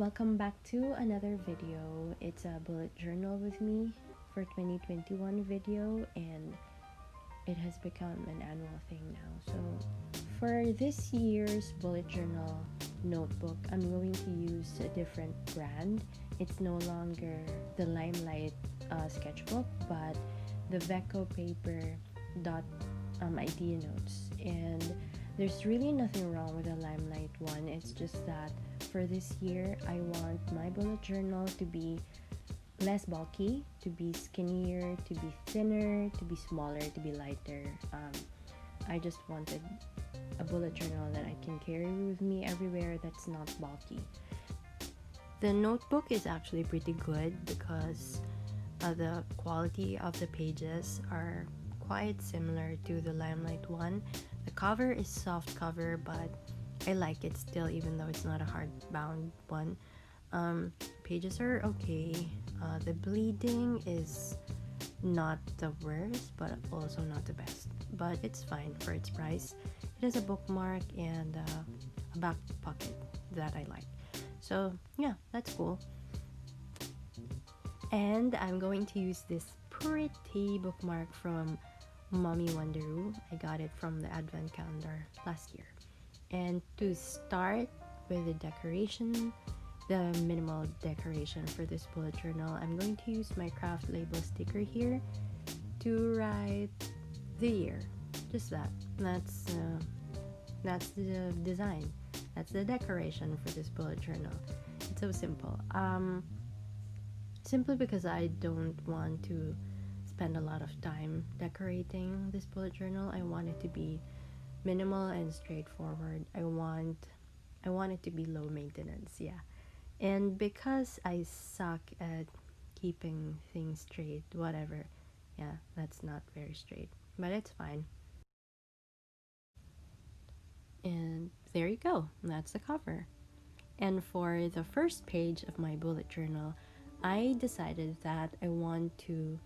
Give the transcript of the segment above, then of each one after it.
Welcome back to another video. It's a bullet journal with me for 2021 video, and it has become an annual thing now. So for this year's bullet journal notebook, I'm going to use a different brand. It's no longer the Limelight sketchbook, but the Veco paper dot idea notes. And there's really nothing wrong with the Limelight one. It's just that for this year, I want my bullet journal to be less bulky, to be skinnier, to be thinner, to be smaller, to be lighter. I just wanted a bullet journal that I can carry with me everywhere that's not bulky. The notebook is actually pretty good because the quality of the pages are quite similar to the Limelight one. The cover is soft cover, but I like it still, even though it's not a hardbound one. Pages are okay. The bleeding is not the worst, but also not the best. But it's fine for its price. It has a bookmark and a back pocket that I like. So yeah, that's cool. And I'm going to use this pretty bookmark from Mommy Wanderoo. I got it from the advent calendar last year. And to start with the decoration, the minimal decoration for this bullet journal, I'm going to use my craft label sticker here to write the year. Just that. That's the design. That's the decoration for this bullet journal. It's so simple. Simply because I don't want to spend a lot of time decorating this bullet journal. I want it to be minimal and straightforward. I want it to be low maintenance, yeah. And because I suck at keeping things straight, whatever, yeah, that's not very straight, but it's fine. And there you go, that's the cover. And for the first page of my bullet journal, I decided that I want to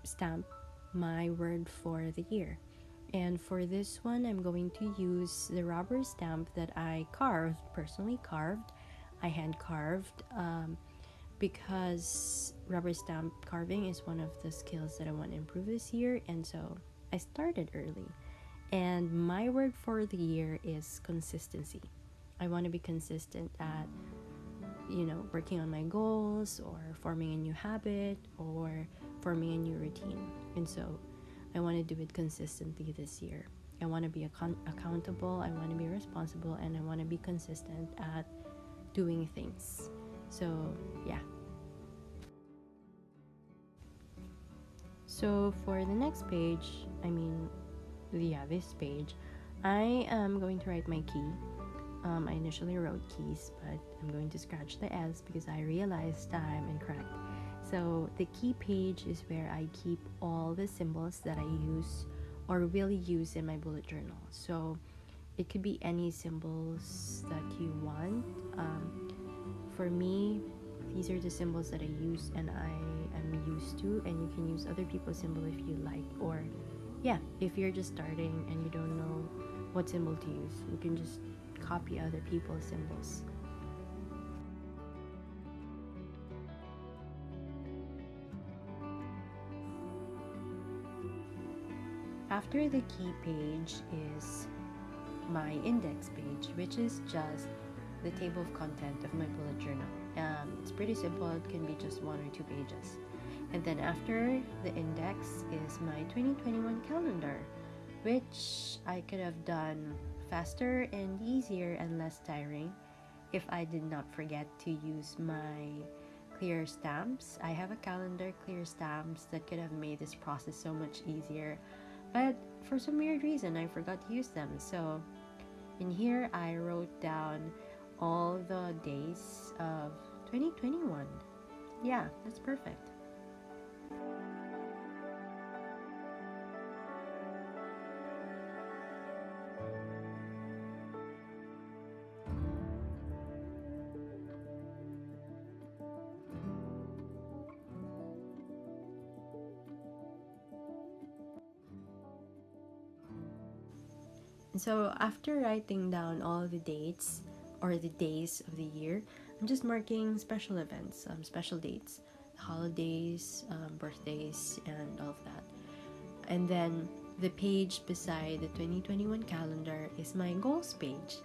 stamp my word for the year. And for this one, I'm going to use the rubber stamp that I personally carved. I hand carved because rubber stamp carving is one of the skills that I want to improve this year. And so I started early. And my word for the year is consistency. I want to be consistent at, working on my goals or forming a new habit or forming a new routine. And so I want to do it consistently this year. I want to be accountable, I want to be responsible, and I want to be consistent at doing things. So, yeah. So, for the next page, this page, I am going to write my key. I initially wrote keys, but I'm going to scratch the S because I realized I'm incorrect. So the key page is where I keep all the symbols that I use or will use in my bullet journal. So it could be any symbols that you want. For me, these are the symbols that I use and I am used to, and you can use other people's symbol if you like, or yeah, if you're just starting and you don't know what symbol to use, you can just copy other people's symbols. After the key page is my index page, which is just the table of content of my bullet journal. It's pretty simple, it can be just 1 or 2 pages. And then after the index is my 2021 calendar, which I could have done faster and easier and less tiring if I did not forget to use my clear stamps. I have a calendar clear stamps that could have made this process so much easier, but for some weird reason I forgot to use them. So in here I wrote down all the days of 2021. Yeah, that's perfect. So after writing down all the dates or the days of the year, I'm just marking special events, special dates, holidays, birthdays, and all of that. And then the page beside the 2021 calendar is my goals page.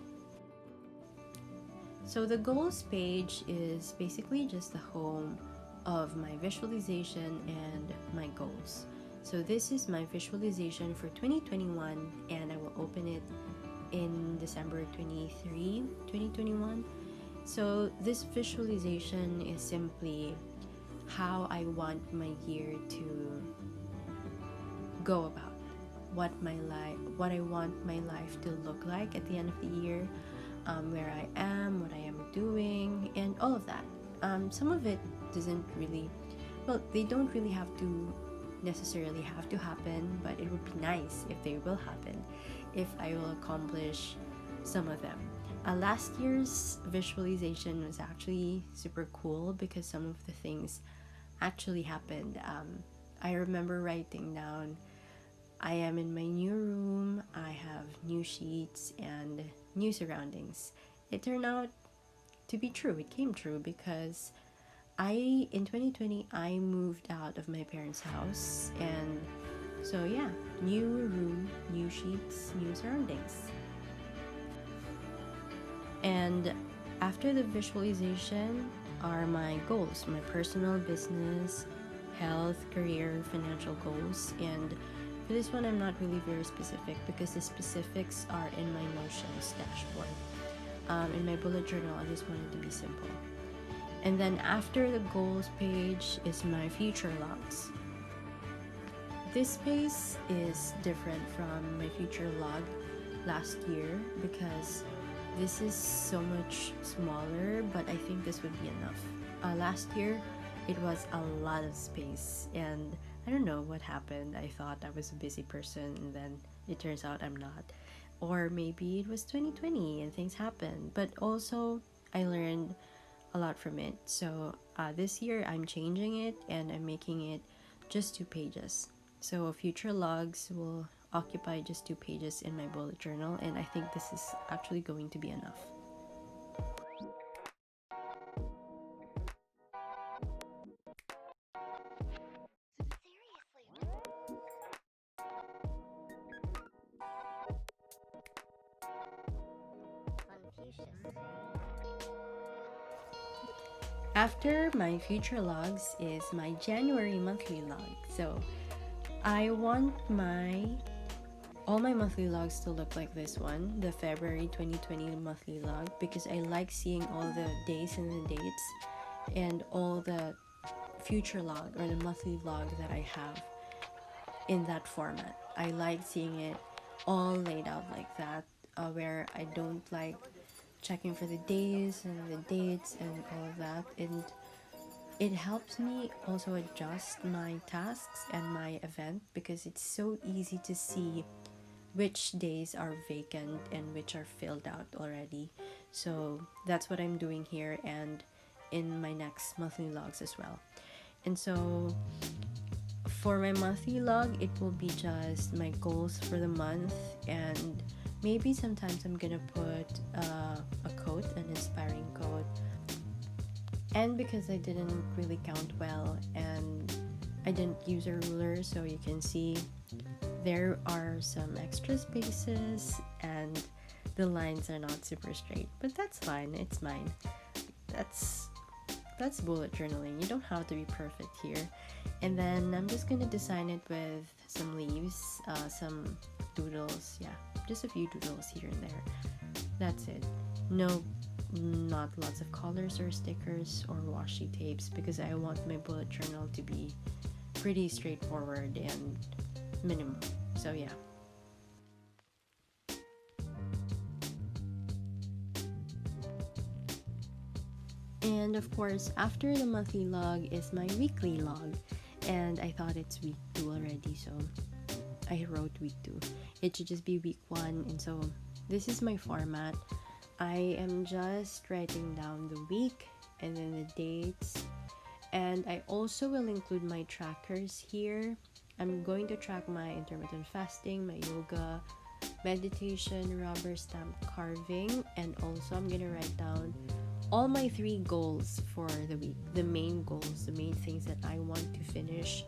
So the goals page is basically just the home of my visualization and my goals. So this is my visualization for 2021, and I will open it in December 23, 2021. So this visualization is simply how I want my year to go about, what I want my life to look like at the end of the year, where I am, what I am doing, and all of that. Some of it doesn't really, well, they don't really necessarily have to happen, but it would be nice if they will happen, if I will accomplish some of them. Last year's visualization was actually super cool because some of the things actually happened. I remember writing down, I am in my new room, I have new sheets and new surroundings. It turned out to be true. It came true because in 2020, I moved out of my parents' house, and so yeah, new room, new sheets, new surroundings. And after the visualization are my goals, my personal, business, health, career, financial goals. And for this one, I'm not really very specific because the specifics are in my Notions dashboard. In my bullet journal, I just wanted to be simple. And then after the goals page is my future logs. This space is different from my future log last year because this is so much smaller, but I think this would be enough. Last year, it was a lot of space, and I don't know what happened. I thought I was a busy person, and then it turns out I'm not. Or maybe it was 2020 and things happened, but also I learned a lot from it. So this year I'm changing it and I'm making it just 2 pages. So future logs will occupy just 2 pages in my bullet journal, and I think this is actually going to be enough. After my future logs is my January monthly log. So I want all my monthly logs to look like this one, the February 2020 monthly log, because I like seeing all the days and the dates and all the future log or the monthly log that I have in that format. I like seeing it all laid out like that, where I don't like checking for the days and the dates and all of that. And it helps me also adjust my tasks and my event because it's so easy to see which days are vacant and which are filled out already. So that's what I'm doing here and in my next monthly logs as well. And so for my monthly log, it will be just my goals for the month, and maybe sometimes I'm gonna put a quote, an inspiring quote. And because I didn't really count well and I didn't use a ruler, so you can see there are some extra spaces and the lines are not super straight, but that's fine. It's mine. That's bullet journaling. You don't have to be perfect here. And then I'm just gonna design it with some leaves, some doodles. Yeah, just a few doodles here and there. That's it. No, not lots of colors or stickers or washi tapes because I want my bullet journal to be pretty straightforward and minimal. So yeah. And of course, after the monthly log is my weekly log, and I thought it's week 2 already, so I wrote week 2. It should just be week 1, and so this is my format. I am just writing down the week and then the dates, and I also will include my trackers here. I'm going to track my intermittent fasting, my yoga, meditation, rubber stamp carving, and also I'm gonna write down all my 3 goals for the week, the main goals, the main things that I want to finish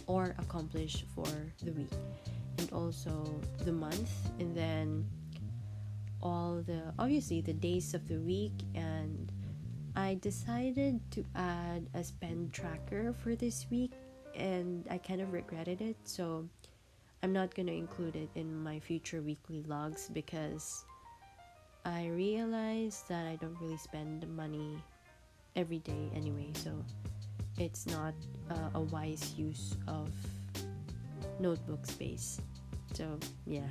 or accomplish for the week, and also the month, and then all the obviously the days of the week. And I decided to add a spend tracker for this week, and I kind of regretted it, so I'm not going to include it in my future weekly logs because I realized that I don't really spend money every day anyway, so it's not a wise use of notebook space. So, yeah.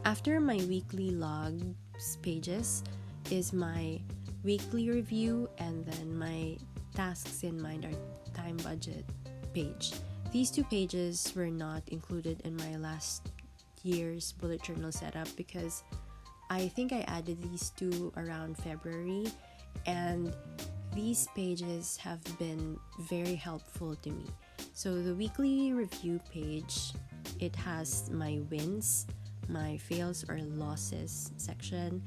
After my weekly logs pages is my weekly review, and then my tasks in mind or time budget page. These 2 pages were not included in my last year's bullet journal setup because I think I added these 2 around February, and these pages have been very helpful to me. So the weekly review page, it has my wins, my fails or losses section,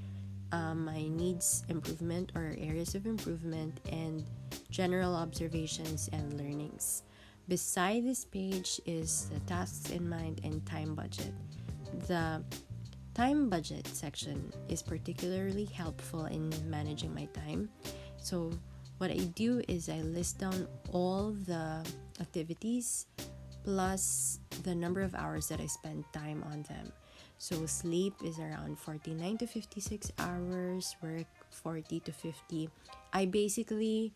my needs improvement or areas of improvement, and general observations and learnings. Beside this page is the tasks in mind and time budget. The time budget section is particularly helpful in managing my time. So what I do is I list down all the activities plus the number of hours that I spend time on them. So sleep is around 49 to 56 hours, work 40 to 50. I basically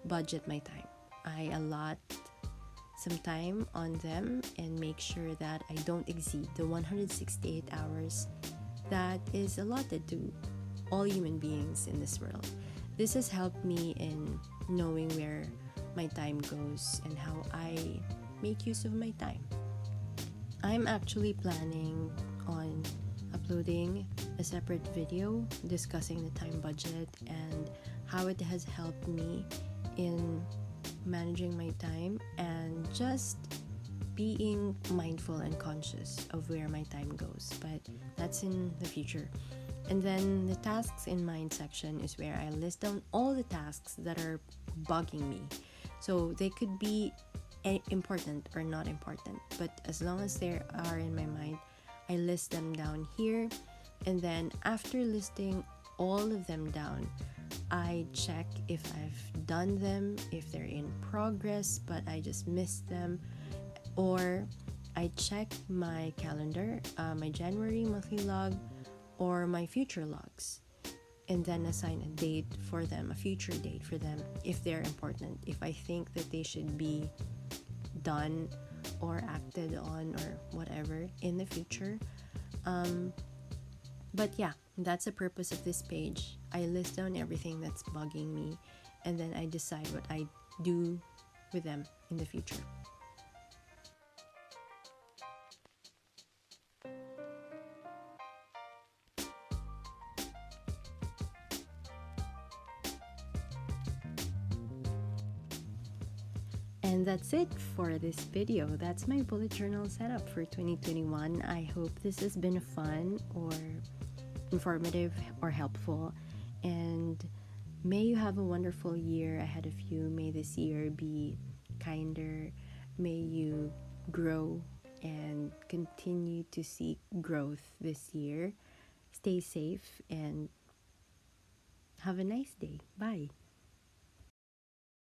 budget my time. I allot some time on them and make sure that I don't exceed the 168 hours that is allotted to all human beings in this world. This has helped me in knowing where my time goes and how I make use of my time. I'm actually planning on uploading a separate video discussing the time budget and how it has helped me in managing my time and just being mindful and conscious of where my time goes, but that's in the future. And then the tasks in mind section is where I list down all the tasks that are bugging me. So they could be important or not important, but as long as they are in my mind, I list them down here. And then after listing all of them down, I check if I've done them, if they're in progress but I just missed them, or I check my calendar, my January monthly log or my future logs, and then assign a date for them, a future date for them if they're important, if I think that they should be done or acted on or whatever in the future. But yeah, that's the purpose of this page. I list down everything that's bugging me, and then I decide what I do with them in the future. And that's it for this video. That's my bullet journal setup for 2021. I hope this has been fun or informative or helpful, and may you have a wonderful year ahead of you. May this year be kinder. May you grow and continue to seek growth this year. Stay safe and have a nice day. Bye.